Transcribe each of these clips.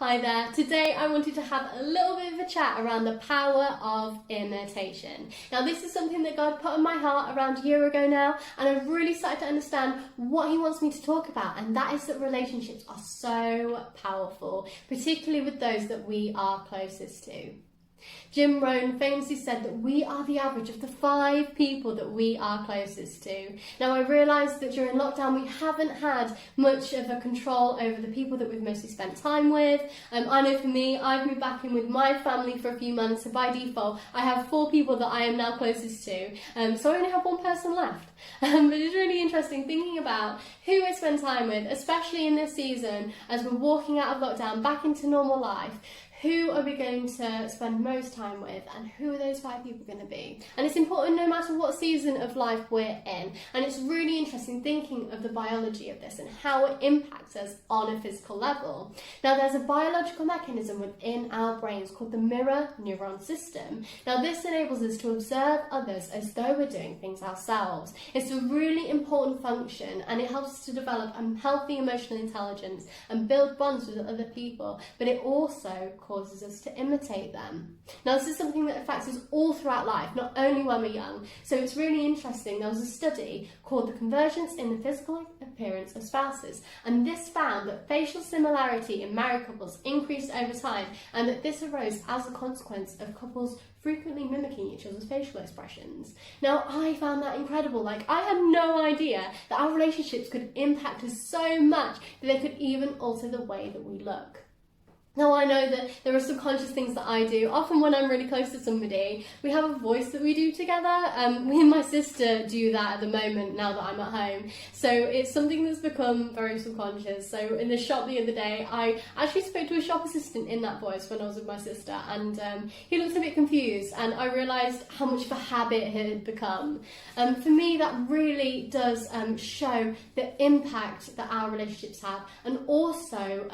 Hi there. Today I wanted to have a little bit of a chat around the power of imitation. Now this is something that God put on my heart around a year ago now, and I've really started to understand what He wants me to talk about, and that is that relationships are so powerful, particularly with those that we are closest to. Jim Rohn famously said that we are the average of the 5 people that we are closest to. Now I realise that during lockdown we haven't had much of a control over the people that we've mostly spent time with. I know for me, I've moved back in with my family for a few months, so by default I have 4 people that I am now closest to, so I only have 1 person left. But it's really interesting thinking about who I spend time with, especially in this season as we're walking out of lockdown back into normal life. Who are we going to spend most time with, and who are those 5 people going to be? And it's important no matter what season of life we're in. And it's really interesting thinking of the biology of this and how it impacts us on a physical level. Now there's a biological mechanism within our brains called the mirror neuron system. Now this enables us to observe others as though we're doing things ourselves. It's a really important function, and it helps us to develop a healthy emotional intelligence and build bonds with other people, but it also causes us to imitate them. Now this is something that affects us all throughout life, not only when we're young. So it's really interesting. There was a study called The Convergence in the Physical Appearance of Spouses, and this found that facial similarity in married couples increased over time, and that this arose as a consequence of couples frequently mimicking each other's facial expressions. Now I found that incredible. I had no idea that our relationships could impact us so much that they could even alter the way that we look. Now I know that there are subconscious things that I do. Often when I'm really close to somebody, we have a voice that we do together. Me and my sister do that at the moment now that I'm at home. So it's something that's become very subconscious. So in the shop the other day, I actually spoke to a shop assistant in that voice when I was with my sister, and he looked a bit confused, and I realised how much of a habit it had become. For me, that really does show the impact that our relationships have, and also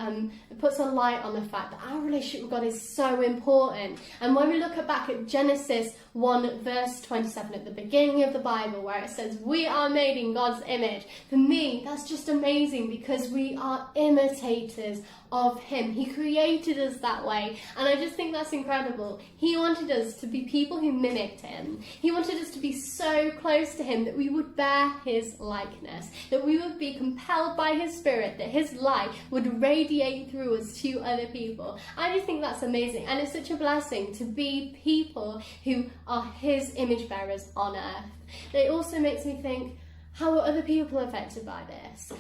it puts a light on the fact that our relationship with God is so important. And when we look back at Genesis 1 verse 27 at the beginning of the Bible, where it says we are made in God's image, for me that's just amazing, because we are imitators of Him. He created us that way, and I just think that's incredible. He wanted us to be people who mimicked Him. He wanted us to be so close to Him that we would bear His likeness, that we would be compelled by His Spirit, that His light would radiate through us to other people. I just think that's amazing, and it's such a blessing to be people who are His image bearers on earth. It also makes me think, how are other people affected by this?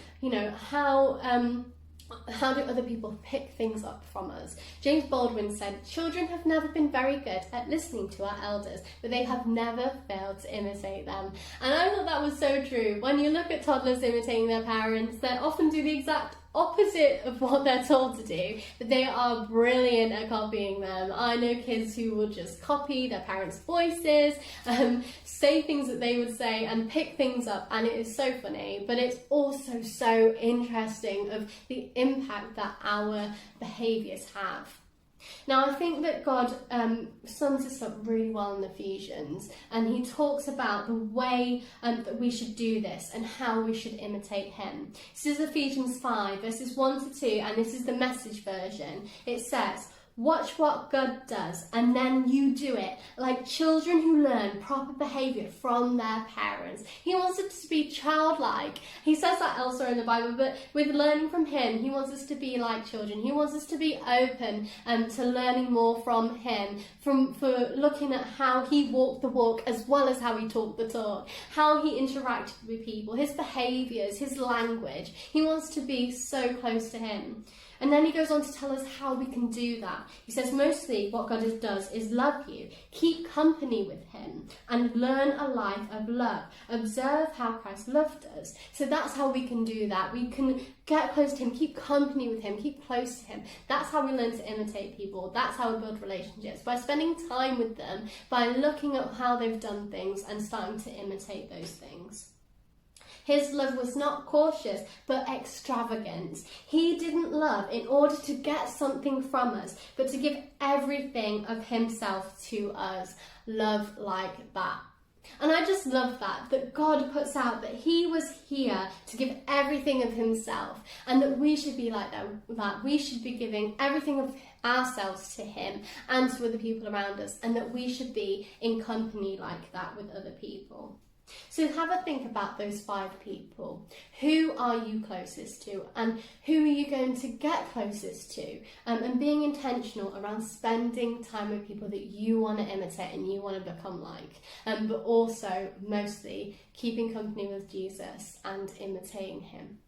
How do other people pick things up from us? James Baldwin said, "Children have never been very good at listening to our elders, but they have never failed to imitate them." And I thought that was so true. When you look at toddlers imitating their parents, they often do the exact opposite of what they're told to do, but they are brilliant at copying them. I know kids who will just copy their parents' voices, say things that they would say and pick things up, and it is so funny, but it's also so interesting of the impact that our behaviours have. Now I think that God sums this up really well in Ephesians, and he talks about the way that we should do this and how we should imitate Him. This is Ephesians 5 verses 1 to 2, and this is the Message version. It says, "Watch what God does, and then you do it, like children who learn proper behaviour from their parents." He wants us to be childlike. He says that elsewhere in the Bible, but with learning from Him, He wants us to be like children. He wants us to be open to learning more from Him, for looking at how He walked the walk as well as how He talked the talk, how He interacted with people, His behaviours, His language. He wants to be so close to Him. And then he goes on to tell us how we can do that. He says mostly what God does is love you, keep company with Him, and learn a life of love. Observe how Christ loved us. So that's how we can do that. We can get close to Him, keep company with Him, keep close to Him. That's how we learn to imitate people. That's how we build relationships, by spending time with them, by looking at how they've done things and starting to imitate those things. His love was not cautious, but extravagant. He didn't love in order to get something from us, but to give everything of Himself to us. Love like that. And I just love that God puts out that he was here to give everything of himself, and that we should be like that we should be giving everything of ourselves to him and to other people around us, and that we should be in company like that with other people. So have a think about those 5 people. Who are you closest to, and who are you going to get closest to? And being intentional around spending time with people that you want to imitate and you want to become like. But also, mostly, keeping company with Jesus and imitating him.